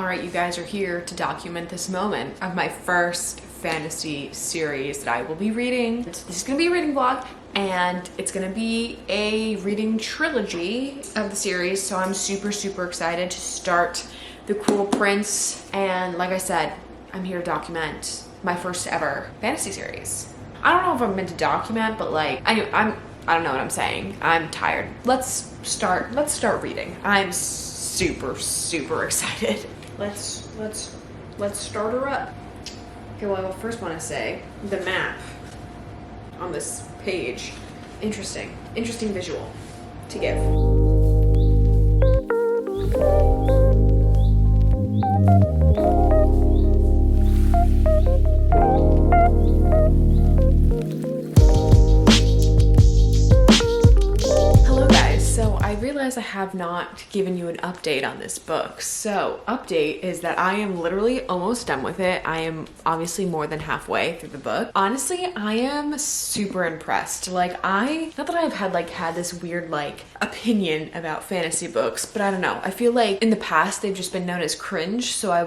All right, you guys are here to document this moment of my first fantasy series that I will be reading. This is gonna be a reading vlog, and it's gonna be a reading trilogy of the series, so I'm super excited to start The Cruel Prince. And like I said, I'm here to document my first ever fantasy series. I don't know if I'm meant to document, but like I don't know what I'm saying. I'm tired. Let's start reading. I'm super excited. Let's start her up. Okay, well, I first want to say the map on this page. Interesting visual to give. I realize I have not given you an update on this book. So, update is that I am literally almost done with it. I am obviously more than halfway through the book. Honestly, I am super impressed. Like, not that I've had this weird opinion about fantasy books, but I don't know. I feel like in the past they've just been known as cringe, so I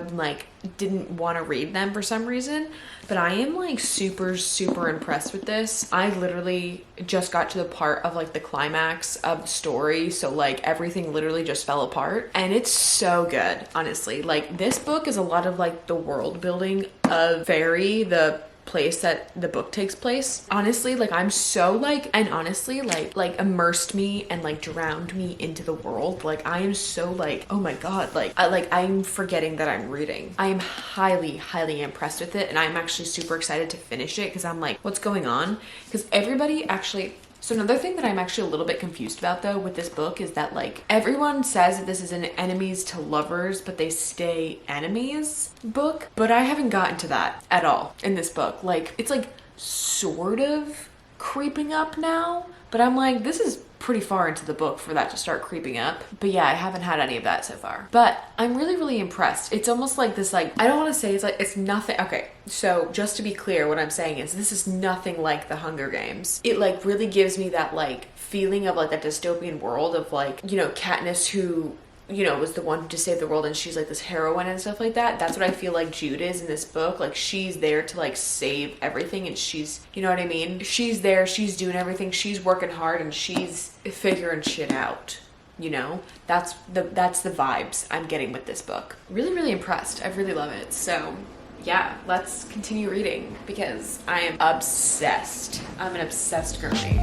didn't want to read them for some reason. But I am super impressed with this. I literally just got to the part of the climax of the story, so everything literally just fell apart, and it's so good, honestly. This book is a lot of the world building of Fairy, the place that the book takes place. Honestly, I'm so and honestly immersed me and drowned me into the world. I am so oh my god, I'm forgetting that I'm reading. I am highly impressed with it, and I'm actually super excited to finish it because I'm what's going on? Because everybody actually. So another thing that I'm actually a little bit confused about though with this book is that everyone says that this is an enemies to lovers but they stay enemies book, but I haven't gotten to that at all in this book. It's sort of creeping up now, but I'm this is pretty far into the book for that to start creeping up. But yeah, I haven't had any of that so far. But I'm really impressed. It's almost this I don't want to say it's nothing. Okay, so just to be clear, what I'm saying is this is nothing like the Hunger Games. It really gives me that feeling of that dystopian world of Katniss, who was the one to save the world, and she's this heroine and stuff like that. That's what I feel Jude is in this book. She's there to save everything, and she's, you know what I mean? She's there, she's doing everything, she's working hard, and she's figuring shit out. That's the vibes I'm getting with this book. Really impressed. I really love it. So yeah, let's continue reading because I am obsessed. I'm an obsessed girly.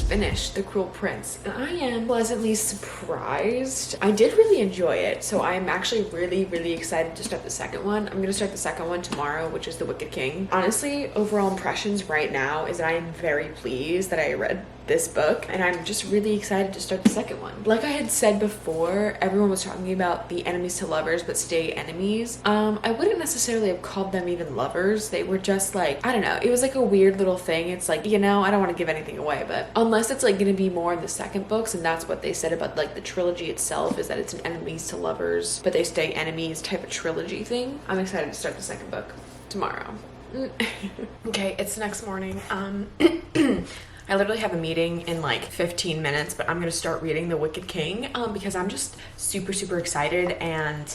Finished The Cruel Prince, and I am pleasantly surprised. I did really enjoy it, so I'm actually really excited to start the second one. I'm gonna start the second one tomorrow, which is The Wicked King. Honestly, overall impressions right now is that I am very pleased that I read this book, and I'm just really excited to start the second one. Like I had said before, everyone was talking about the enemies to lovers but stay enemies. I wouldn't necessarily have called them even lovers. They were just I don't know, it was a weird little thing. It's I don't want to give anything away, but unless it's gonna be more in the second books, and that's what they said about the trilogy itself, is that it's an enemies to lovers but they stay enemies type of trilogy thing. I'm excited to start the second book tomorrow. Okay, it's the next morning. I literally have a meeting in 15 minutes, but I'm gonna start reading The Wicked King because I'm just super excited, and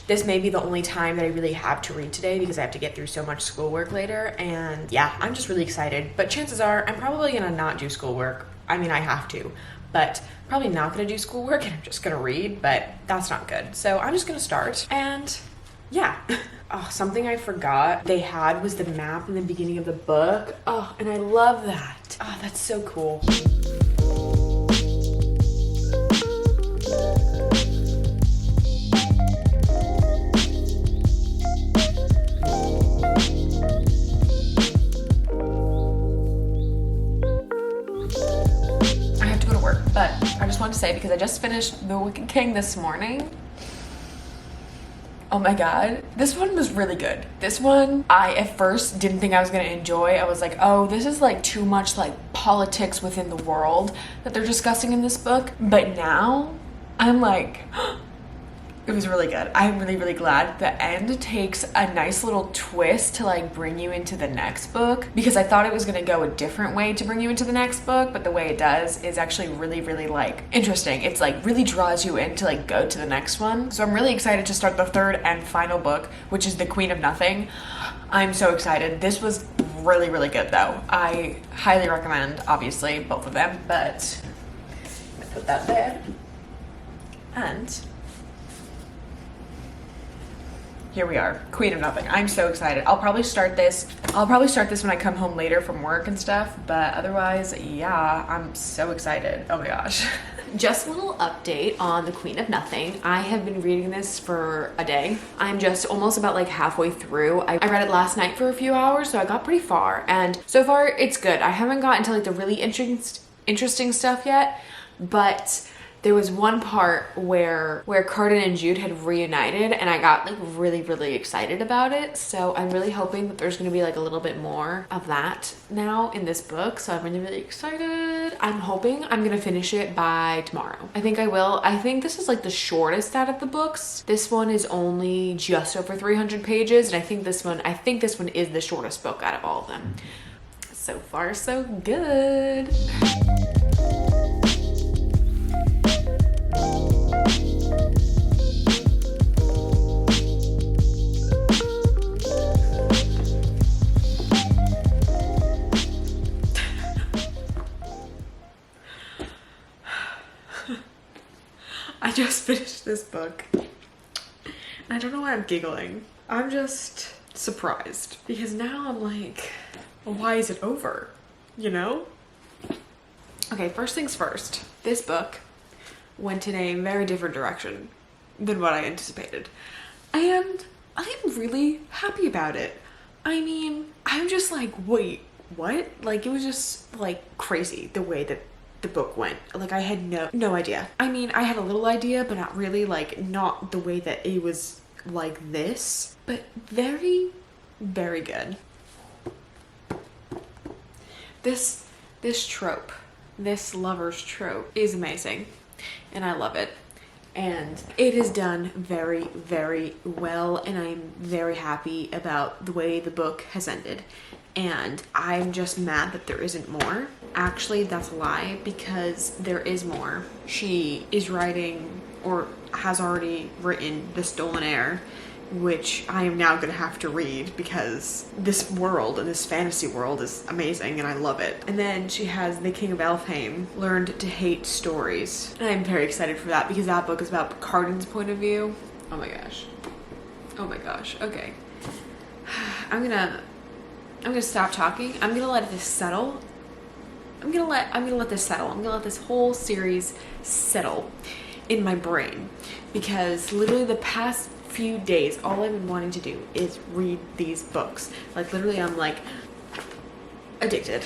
this may be the only time that I really have to read today because I have to get through so much schoolwork later. And yeah, I'm just really excited, but chances are I'm probably gonna not do schoolwork. I mean, I have to, but probably not gonna do schoolwork, and I'm just gonna read, but that's not good. So I'm just gonna start, and yeah. Oh, something I forgot they had was the map in the beginning of the book. Oh, and I love that. Oh, that's so cool. I have to go to work, but I just wanted to say, because I just finished The Wicked King this morning, Oh my god, this one was really good. This one, I at first didn't think I was gonna enjoy. I was like, oh, this is like too much like politics within the world that they're discussing in this book. But now, I'm like, It was really good. I'm really, really glad. The end takes a nice little twist to like bring you into the next book, because I thought it was going to go a different way to bring you into the next book, but the way it does is actually really, really like interesting. It's like really draws you in to like go to the next one. So I'm really excited to start the third and final book, which is The Queen of Nothing. I'm so excited. This was really, really good though. I highly recommend, obviously, both of them, but I'm gonna put that there. And here we are, Queen of Nothing. I'm so excited. I'll probably start this when I come home later from work and stuff, but otherwise, yeah, I'm so excited. Oh my gosh. Just a little update on The Queen of Nothing. I have been reading this for a day. I'm just almost about like halfway through. I read it last night for a few hours, so I got pretty far, and so far it's good. I haven't gotten to like the really interesting stuff yet, but there was one part where Carden and Jude had reunited, and I got like really, really excited about it. So I'm really hoping that there's gonna be like a little bit more of that now in this book. So I'm really, really excited. I'm hoping I'm gonna finish it by tomorrow. I think I will. I think this is like the shortest out of the books. This one is only just over 300 pages, and I think this one is the shortest book out of all of them. So far, so good. I just finished this book. I don't know why I'm giggling. I'm just surprised because now I'm like, well, why is it over? You know? Okay, first things first. This book went in a very different direction than what I anticipated. And I am really happy about it. I mean, I'm just like, wait, what? Like, it was just like crazy the way that the book went. Like, I had no idea. I mean, I had a little idea, but not really, like, not the way that it was like this, but very, very good. This trope, this lover's trope is amazing, and I love it. And it is done very, very well, and I'm very happy about the way the book has ended. And I'm just mad that there isn't more. Actually, that's a lie, because there is more. She is writing, or has already written, The Stolen Heir, which I am now gonna have to read because this world and this fantasy world is amazing and I love it. And then she has The King of Elfhame, Learned to Hate Stories. And I'm very excited for that because that book is about Carden's point of view. Oh my gosh. Oh my gosh. Okay. I'm gonna stop talking. I'm gonna let this settle. I'm gonna let this settle. I'm gonna let this whole series settle in my brain, because literally the past few days, all I've been wanting to do is read these books. Like, literally, I'm like addicted.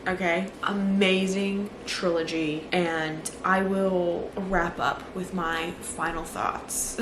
Okay, amazing trilogy, and I will wrap up with my final thoughts.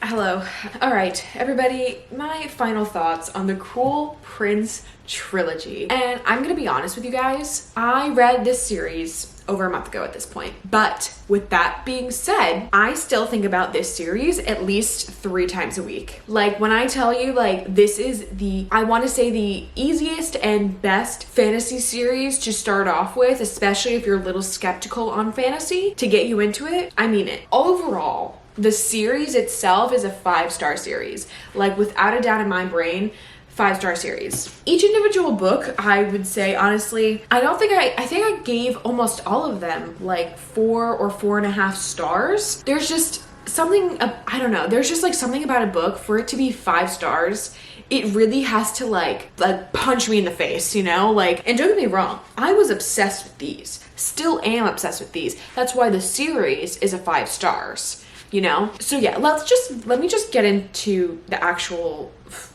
Hello. All right, everybody, my final thoughts on the Cruel Prince trilogy. And I'm gonna be honest with you guys, I read this series over a month ago at this point. But with that being said, I still think about this series at least 3 times a week. Like, when I tell you, like, this is I want to say the easiest and best fantasy series to start off with, especially if you're a little skeptical on fantasy, to get you into it, I mean it. Overall, the series itself is a 5-star series. Like, without a doubt in my brain, 5-star series. Each individual book, I would say, honestly, I think I gave almost all of them like 4 or 4.5 stars. There's just something, I don't know, there's just like something about a book, for it to be 5 stars, it really has to like punch me in the face, you know? Like, and don't get me wrong, I was obsessed with these, still am obsessed with these. That's why the series is a 5 stars, you know? So yeah, let me just get into the actual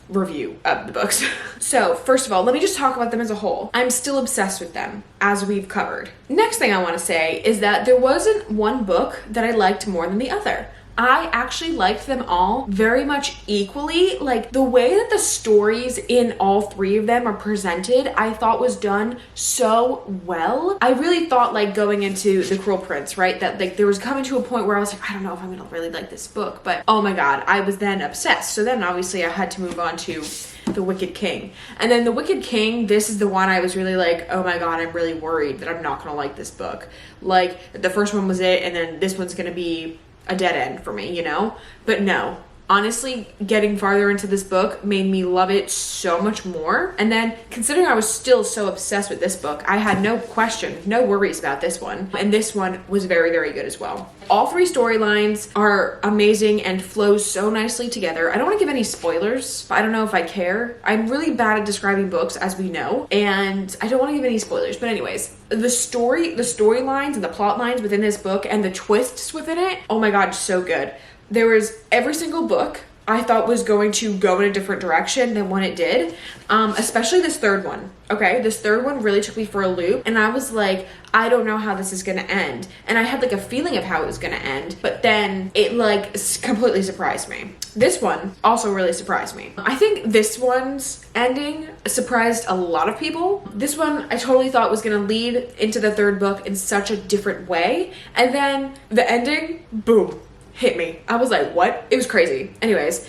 review of the books. So first of all, let me just talk about them as a whole. I'm still obsessed with them, as we've covered. Next thing I want to say is that there wasn't one book that I liked more than the other. I actually liked them all very much equally. Like the way that the stories in all three of them are presented, I thought was done so well. I really thought like going into The Cruel Prince, right, that like there was coming to a point where I was like, I don't know if I'm gonna really like this book, but oh my god, I was then obsessed. So then obviously I had to move on to The Wicked King. And then The Wicked King, this is the one I was really like, oh my god, I'm really worried that I'm not gonna like this book. Like the first one was it, and then this one's gonna be a dead end for me, you know? But no, honestly, getting farther into this book made me love it so much more. And then considering I was still so obsessed with this book, I had no question, no worries about this one. And this one was very, very good as well. All three storylines are amazing and flow so nicely together. I don't want to give any spoilers. I don't know if I care. I'm really bad at describing books, as we know, and I don't want to give any spoilers. But anyways, the storylines and the plot lines within this book and the twists within it, oh my god, so good. There was every single book I thought was going to go in a different direction than when it did, especially this third one. Okay, this third one really took me for a loop, and I was like, I don't know how this is gonna end. And I had like a feeling of how it was gonna end, but then it like completely surprised me. This one also really surprised me. I think this one's ending surprised a lot of people. This one I totally thought was gonna lead into the third book in such a different way, and then the ending, boom, hit me. I was like, what? It was crazy. Anyways,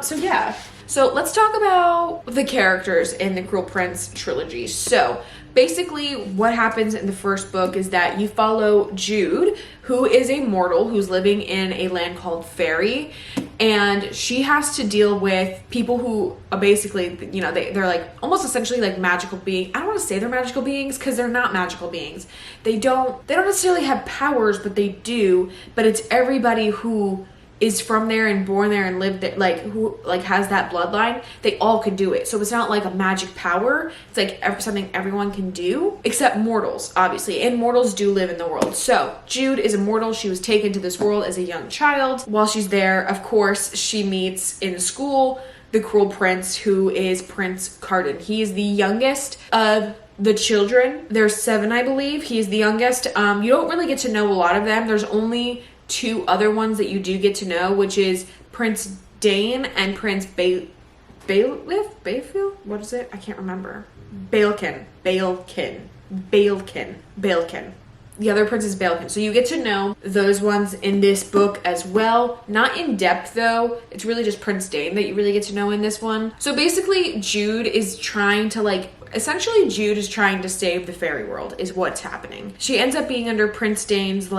so yeah. So let's talk about the characters in the Cruel Prince trilogy. So basically what happens in the first book is that you follow Jude, who is a mortal who's living in a land called Fairy, and she has to deal with people who are basically, you know, they're like almost essentially like magical beings. I don't want to say they're magical beings because they're not magical beings. They don't necessarily have powers, but they do. But it's everybody who is from there and born there and lived there, like who like has that bloodline, they all can do it. So it's not like a magic power, it's like something everyone can do except mortals, obviously, and mortals do live in the world. So Jude is a mortal. She was taken to this world as a young child. While she's there, of course, she meets in school the Cruel Prince, who is Prince Carden. He is the youngest of the children. There's 7, I believe. He is the youngest. You don't really get to know a lot of them. There's only 2 other ones that you do get to know, which is Prince Dane and Prince Bayfield? What is it? I can't remember. Baelkin. The other prince is Baelkin. So you get to know those ones in this book as well. Not in depth though. It's really just Prince Dane that you really get to know in this one. So basically Jude is trying to Jude is trying to save the fairy world is what's happening. She ends up being under Prince Dane's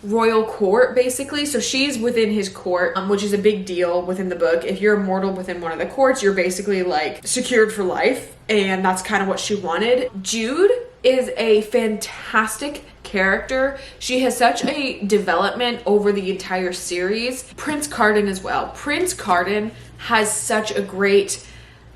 royal court, basically. So she's within his court, which is a big deal within the book. If you're immortal within one of the courts, you're basically secured for life, and that's kind of what she wanted. Jude is a fantastic character. She has such a development over the entire series. Prince Carden as well. Prince Carden has such a great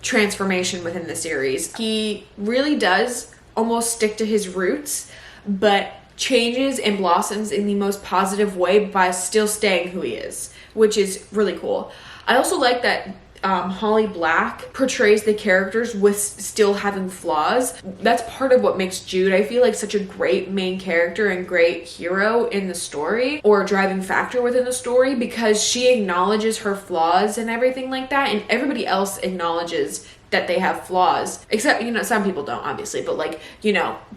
transformation within the series. He really does almost stick to his roots, but changes and blossoms in the most positive way by still staying who he is, which is really cool. I also like that Holly Black portrays the characters with still having flaws. That's part of what makes Jude, I feel like, such a great main character and great hero in the story, or driving factor within the story, because she acknowledges her flaws and everything like that, and everybody else acknowledges that they have flaws, except, some people don't, obviously, but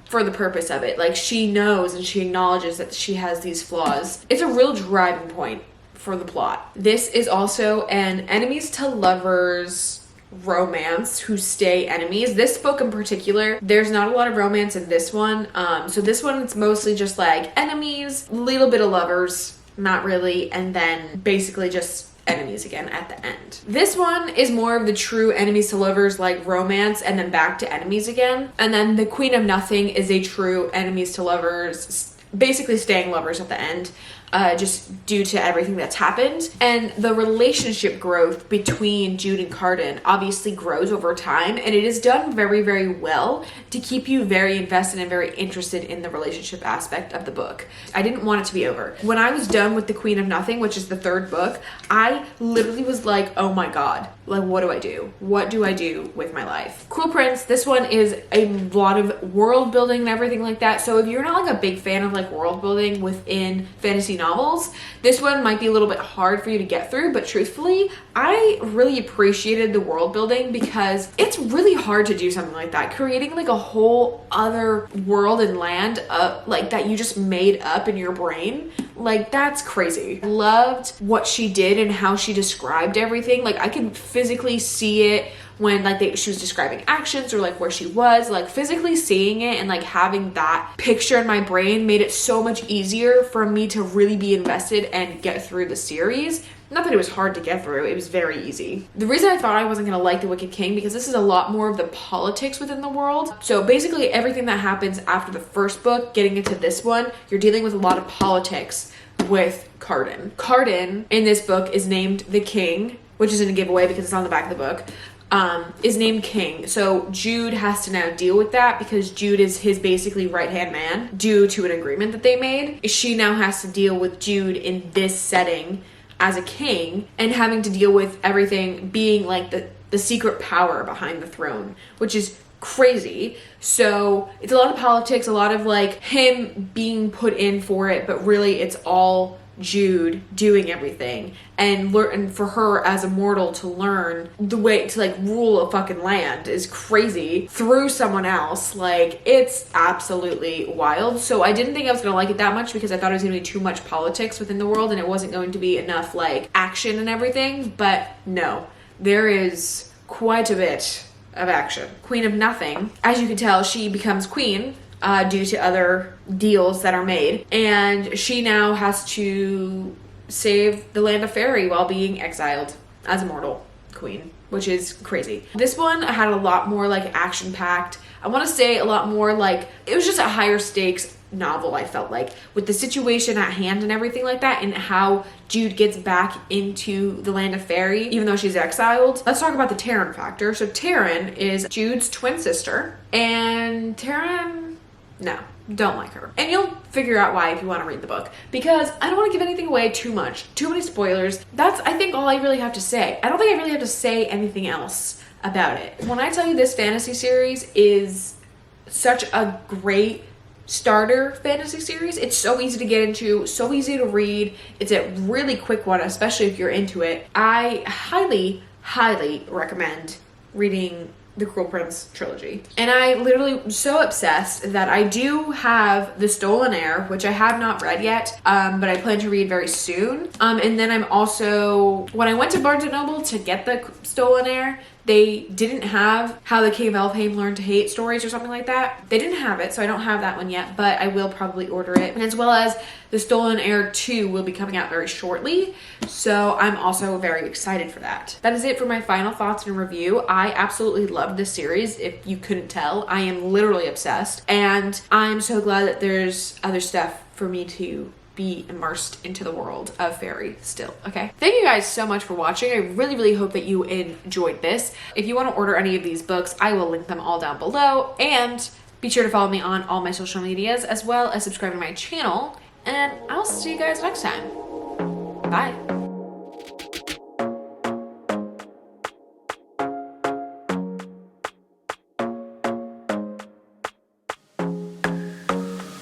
for the purpose of it, she knows and she acknowledges that she has these flaws. It's a real driving point for the plot. This is also an enemies to lovers romance who stay enemies. This book in particular, there's not a lot of romance in this one. So this one, it's mostly just enemies, little bit of lovers, not really, and then basically just enemies again at the end. This one is more of the true enemies to lovers romance, and then back to enemies again. And then the Queen of Nothing is a true enemies to lovers, basically staying lovers at the end, just due to everything that's happened. And the relationship growth between Jude and Carden obviously grows over time, and it is done very, very well to keep you very invested and very interested in the relationship aspect of the book. I didn't want it to be over. When I was done with The Queen of Nothing, which is the 3rd book, I literally was like, oh my god, what do I do? What do I do with my life? Cruel Prince, this one is a lot of world building and everything like that. So if you're not a big fan of world building within fantasy novels, this one might be a little bit hard for you to get through, but truthfully, I really appreciated the world building because it's really hard to do something like that. Creating like a whole other world and land like that you just made up in your brain. Like, that's crazy. Loved what she did and how she described everything. Like, I can physically see it when like she was describing actions or like where she was, like physically seeing it and like having that picture in my brain made it so much easier for me to really be invested and get through the series. Not that it was hard to get through, it was very easy. The reason I thought I wasn't gonna like The Wicked King, because this is a lot more of the politics within the world. So basically everything that happens after the first book, getting into this one, you're dealing with a lot of politics with Carden. Carden in this book is named the King, which isn't a giveaway because it's on the back of the book. Is named King. So Jude has to now deal with that because Jude is his basically right-hand man due to an agreement that they made. She now has to deal with Jude in this setting as a king and having to deal with everything being like the secret power behind the throne, which is crazy. So it's a lot of politics, a lot of like him being put in for it, but really it's all Jude doing everything and for her as a mortal to learn the way to like rule a fucking land is crazy through someone else. Like, it's absolutely wild. So I didn't think I was gonna like it that much because I thought it was gonna be too much politics within the world and it wasn't going to be enough like action and everything. But no, there is quite a bit of action. Queen of Nothing, as you can tell, she becomes queen due to other deals that are made, and she now has to save the land of fairy while being exiled as a mortal queen, which is crazy. This one had a lot more like action packed. I want to say a lot more like it was just a higher stakes novel, I felt like, with the situation at hand and everything like that, and how Jude gets back into the land of fairy even though she's exiled. Let's talk about the Taryn factor. So Taryn is Jude's twin sister, and Taryn, no, don't like her. And you'll figure out why if you want to read the book, because I don't want to give anything away too much. Too many spoilers. That's, I think, all I really have to say. I don't think I really have to say anything else about it. When I tell you this fantasy series is such a great starter fantasy series, it's so easy to get into, so easy to read. It's a really quick one, especially if you're into it. I highly, highly recommend reading the Cruel Prince trilogy. And I literally am so obsessed that I do have The Stolen Heir, which I have not read yet, but I plan to read very soon. And then I'm also, when I went to Barnes & Noble to get The Stolen Heir, they didn't have How the King of Elfhame Learned to Hate stories or something like that. They didn't have it, so I don't have that one yet, but I will probably order it. And as well as The Stolen Heir 2 will be coming out very shortly, so I'm also very excited for that. That is it for my final thoughts and review. I absolutely loved this series. If you couldn't tell, I am literally obsessed, and I'm so glad that there's other stuff for me to be immersed into the world of fairy still. Okay, thank you guys so much for watching. I really hope that you enjoyed this. If you want to order any of these books, I will link them all down below, and be sure to follow me on all my social medias as well as subscribe to my channel, and I'll see you guys next time. Bye.